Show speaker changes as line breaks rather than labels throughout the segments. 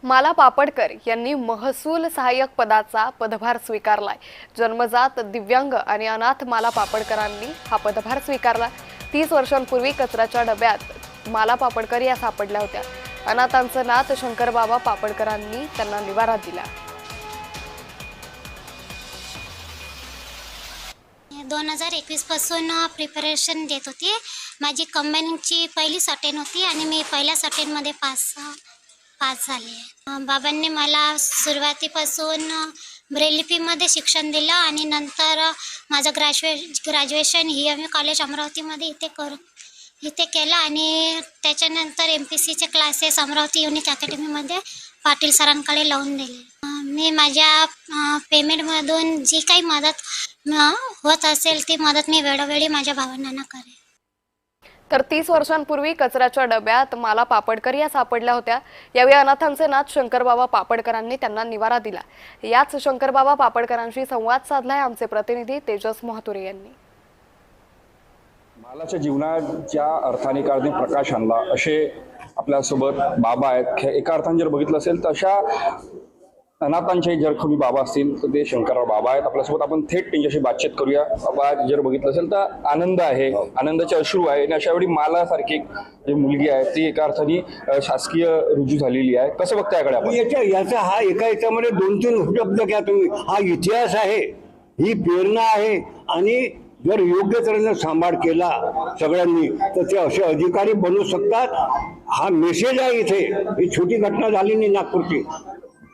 माला पापडकर यांनी महसूल सहाय्यक पदाचा पदभार स्वीकारलाय। जन्मजात दिव्यांग आणि अनाथ माला पापडकरांनी हा पदभार स्वीकारला। 30 वर्षांपूर्वी कचऱ्याच्या डब्यात माला पापडकर या सापडल्या होत्या। अनाथांचे नाथ शंकरबाबा पापडकरांनी त्यांना निवारा दिला।
2021 पासून प्रिपरेशन देत होती। माझी कंबाईनची पहिली सटेन होती आणि मी पहिल्या सटेनमध्ये पास झाले। बाबांनी मला सुरुवातीपासून ब्रेलिपीमध्ये शिक्षण दिलं आणि नंतर माझं ग्रॅज्युएशन ही कॉलेज अमरावतीमध्ये इथे केलं आणि त्याच्यानंतर MPSCचे क्लासेस अमरावती युनिक अकॅडमीमध्ये पाटील सरांकडे लावून दिले। मी माझ्या पेमेंटमधून जी काही मदत होत असेल ती मदत मी वेळोवेळी माझ्या भावंडांना करेन।
तर 30 वर्षांपूर्वी कचऱ्याच्या डब्यात माला पापडकर या सापडल्या होत्या। यावेळी अनाथांचे नाथ शंकरबाबा पापडकरांनी त्यांना निवारा दिला। याच शंकरबाबा पापडकरांशी संवाद साधलाय आमचे प्रतिनिधी तेजस मोहतुरे यांनी।
मालाच्या जीवनाच्या अर्थाने काळाने प्रकाश आणला असे आपल्यासोबत बाबा आहेत। एका अर्थाने जर बघितलं असेल तर अशा अनाथांचे जर कोणी बाबा असतील तर ते शंकरराव बाबा आहेत आपल्यासोबत। आपण थेट त्यांच्याशी बातचीत करूया। बाबा जर बघितलं असेल तर आनंद आहे, आनंदाचे अश्रू आहे आणि अशा वेळी माला सारखी जी मुलगी आहे ती एका अर्थाने शासकीय रुजू झालेली आहे। कसं बघताय याकडे आपण?
याचा हा एका याच्यामध्ये 2-3 उपलब्ध घ्या तुम्ही। हा इतिहास आहे, ही प्रेरणा आहे आणि जर योग्य तऱ्हेने सांभाळ केला सगळ्यांनी तर ते असे अधिकारी बनू शकतात। हा मेसेज आहे इथे। ही छोटी घटना झाली नाही नागपूरची,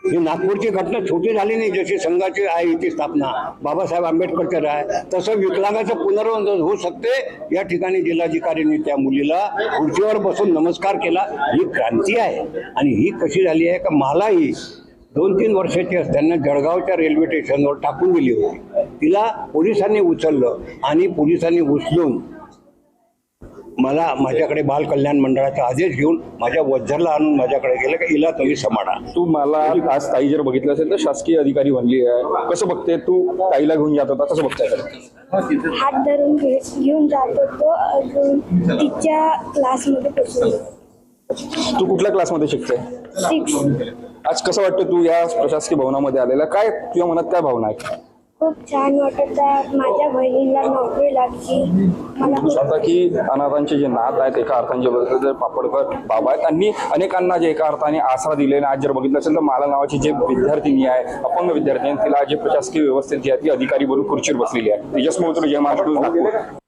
ही नागपूरची घटना छोटी झाली नाही। जशी संघाची आहे इथे स्थापना बाबासाहेब आंबेडकरचं आहे तसं विकलांगाचं पुनर्वसन होऊ शकते। या ठिकाणी जिल्हाधिकाऱ्यांनी त्या मुलीला खुर्चीवर बसून नमस्कार केला। ही क्रांती आहे आणि ही कशी झाली आहे का मलाही 2-3 वर्षाची असताना जळगावच्या रेल्वे स्टेशनवर टाकून दिली होती। तिला पोलिसांनी उचललं आणि पोलिसांनी उचलून मला माझ्याकडे बाल कल्याण मंडळाचा आदेश घेऊन माझ्या वज्जरला आणून माझ्याकडे गेलं की हिला तुम्ही सांभाळा।
तू मला आज ताई जर बघितलं असेल तर शासकीय अधिकारी बनली आहे। कसं बघते तू? ताईला घेऊन जात होता, कसं बघताय?
हात धरून घेऊन जात होतो अजून तिच्या क्लासमध्ये बसलो।
तू कुठल्या क्लासमध्ये शिकते?
6.
आज कसं वाटतं तू या प्रशासकीय भवनामध्ये आलेला? काय तुझ्या मनात काय भावना आहे?
खूप छान वाटत आहे। माझ्या बहिणीला नोकरी लागली। मला
स्वतः की अनाथांचे जे नाथ आहेत एका अर्थाने जे पापडकर बाबा आहेत त्यांनी अनेकांना जे एका अर्थाने आसरा दिले। आज जर बघितलं असेल तर माला नावाची जे विद्यार्थिनी आहे, अपंग विद्यार्थिनी, तिला जे प्रशासकीय व्यवस्थेत जी आहे ती अधिकारी बनून खुर्चीवर बसलेली आहे। तेजस मोहतुरे, जय महाराष्ट्र, नागपूर।